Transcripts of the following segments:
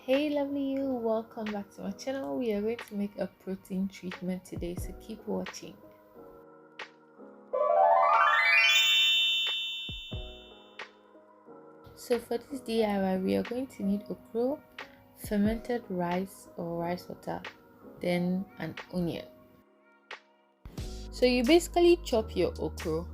Hey lovely you, welcome back to my channel. We are going to make a protein treatment today, so keep watching. So for this DIY, we are going to need okro, fermented rice or rice water, then an onion. So you basically chop your okro,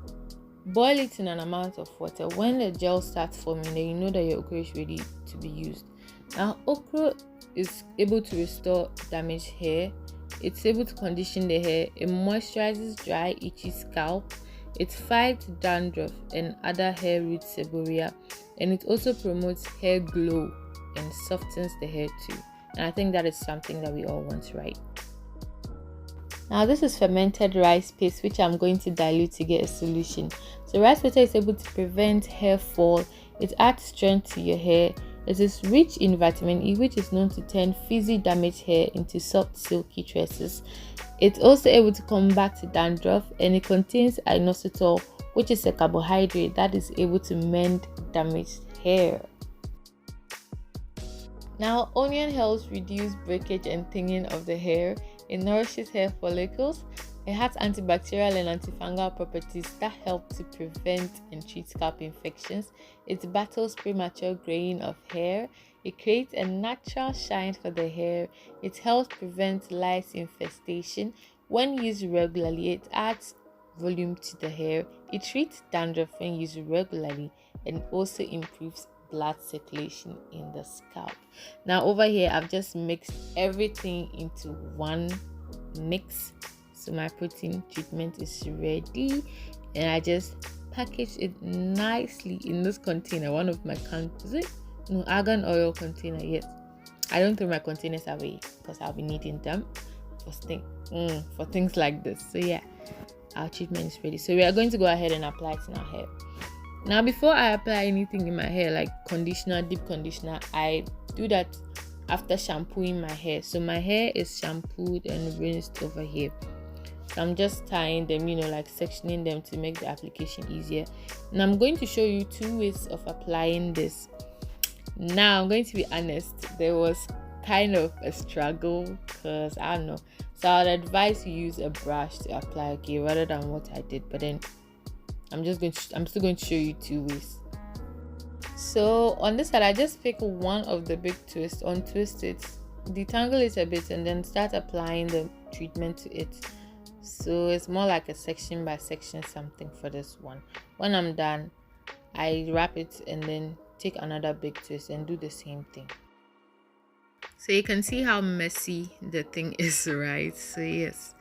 boil it in an amount of water. When the gel starts forming, then you know that your okra is ready to be used. Now, okra is able to restore damaged hair. It's able to condition the hair. It moisturizes dry, itchy scalp. It fights dandruff and other hair root seborrhea, and it also promotes hair glow and softens the hair too. And I think that is something that we all want, right? Now this is fermented rice paste, which I'm going to dilute to get a solution. So rice water is able to prevent hair fall. It adds strength to your hair. It is rich in vitamin E, which is known to turn frizzy damaged hair into soft silky tresses. It's also able to combat dandruff, and it contains inositol, which is a carbohydrate that is able to mend damaged hair. Now, onion helps reduce breakage and thinning of the hair. It nourishes hair follicles. It has antibacterial and antifungal properties that help to prevent and treat scalp infections. It battles premature graying of hair. It creates a natural shine for the hair. It helps prevent lice infestation. When used regularly, it adds volume to the hair. It treats dandruff when used regularly and also improves blood circulation in the scalp. Now over here, I've just mixed everything into one mix. So my protein treatment is ready, and I just package it nicely in this container. One of my argan oil container. Yes, I don't throw my containers away because I'll be needing them for things like this. So yeah, our treatment is ready. So we are going to go ahead and apply it in our hair. Now before I apply anything in my hair like conditioner, deep conditioner, I do that after shampooing my hair. So my hair is shampooed and rinsed over here. So I'm just tying them, like sectioning them to make the application easier. And I'm going to show you two ways of applying this. Now I'm going to be honest, there was kind of a struggle because I don't know. So I'd advise you use a brush to apply, rather than what I did. But then I'm still going to show you two ways. So on this side, I just pick one of the big twists, untwist it, detangle it a bit, and then start applying the treatment to it. So it's more like a section by section something for this one. When I'm done, I wrap it and then take another big twist and do the same thing. So you can see how messy the thing is, right? So yes,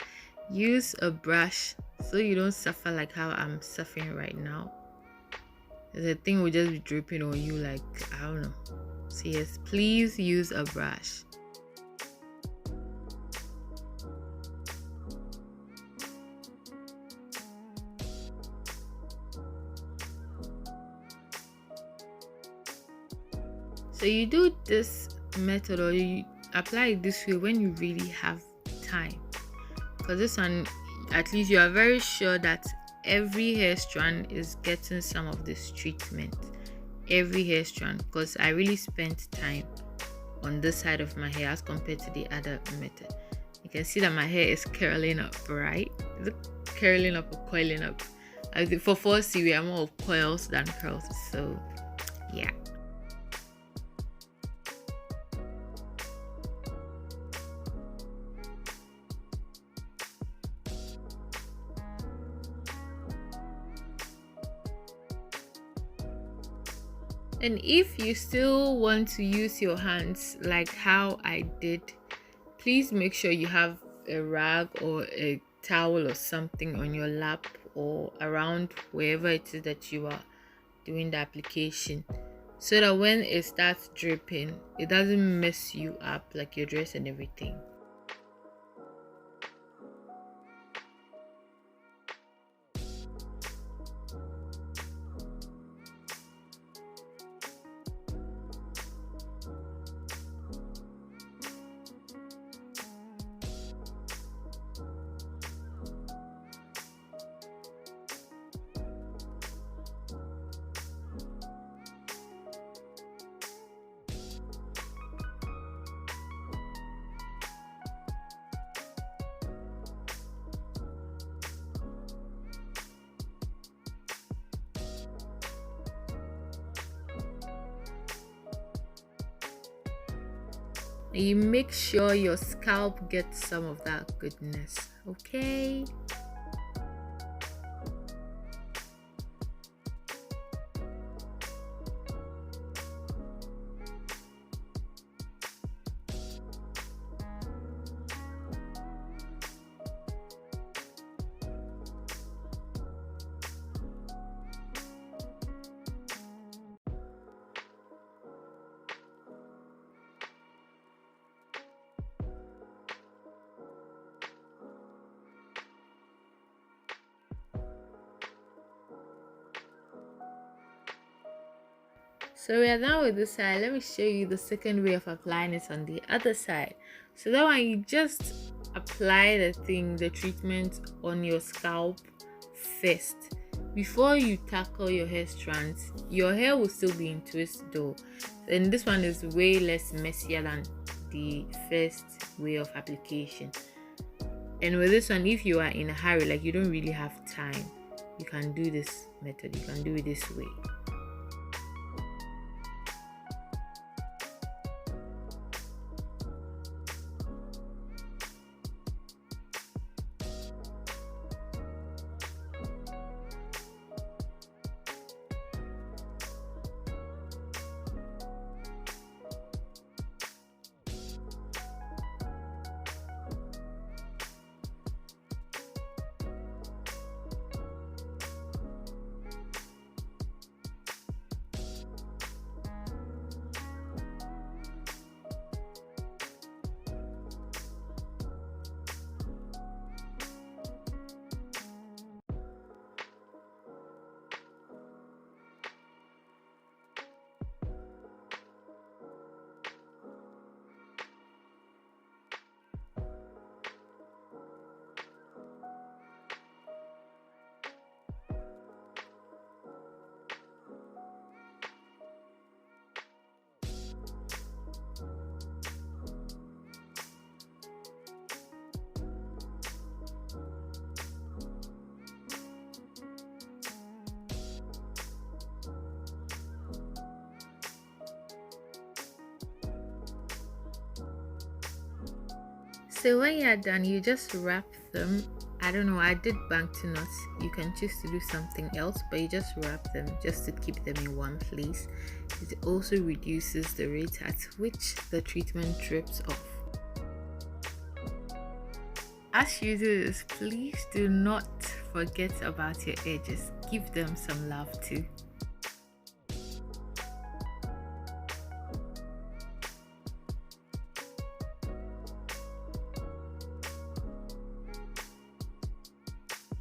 use a brush so you don't suffer like how I'm suffering right now. The thing will just be dripping on you like, I don't know. So yes, please use a brush. So you do this method, or you apply it this way when you really have time, because this one, at least you are very sure that every hair strand is getting some of this treatment. Every hair strand, because I really spent time on this side of my hair as compared to the other method. You can see that my hair is curling up, right? Is it curling up or coiling up? I think for 4C we are more of coils than curls, so yeah. And if you still want to use your hands like how I did, please make sure you have a rag or a towel or something on your lap or around wherever it is that you are doing the application, so that when it starts dripping, it doesn't mess you up like your dress and everything. and you make sure your scalp gets some of that goodness. Okay. So we are done with this side. Let me show you the second way of applying it on the other side. So that one, you just apply the treatment on your scalp first. Before you tackle your hair strands, your hair will still be in twist though. And this one is way less messier than the first way of application. And with this one, if you are in a hurry, like you don't really have time, you can do this method. You can do it this way. So when you're done, you just wrap them. I don't know, I did bantu knots. You can choose to do something else, but you just wrap them just to keep them in one place. It also reduces the rate at which the treatment drips off. As you do this, please do not forget about your edges. Give them some love too.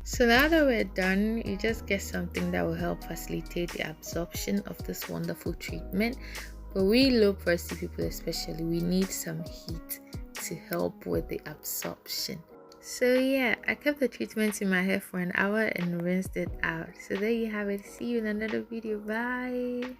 So now that we're done, you just get something that will help facilitate the absorption of this wonderful treatment. But we low porosity people especially, we need some heat to help with the absorption. So yeah, I kept the treatment in my hair for an hour and rinsed it out. So there you have it. See you in another video. Bye.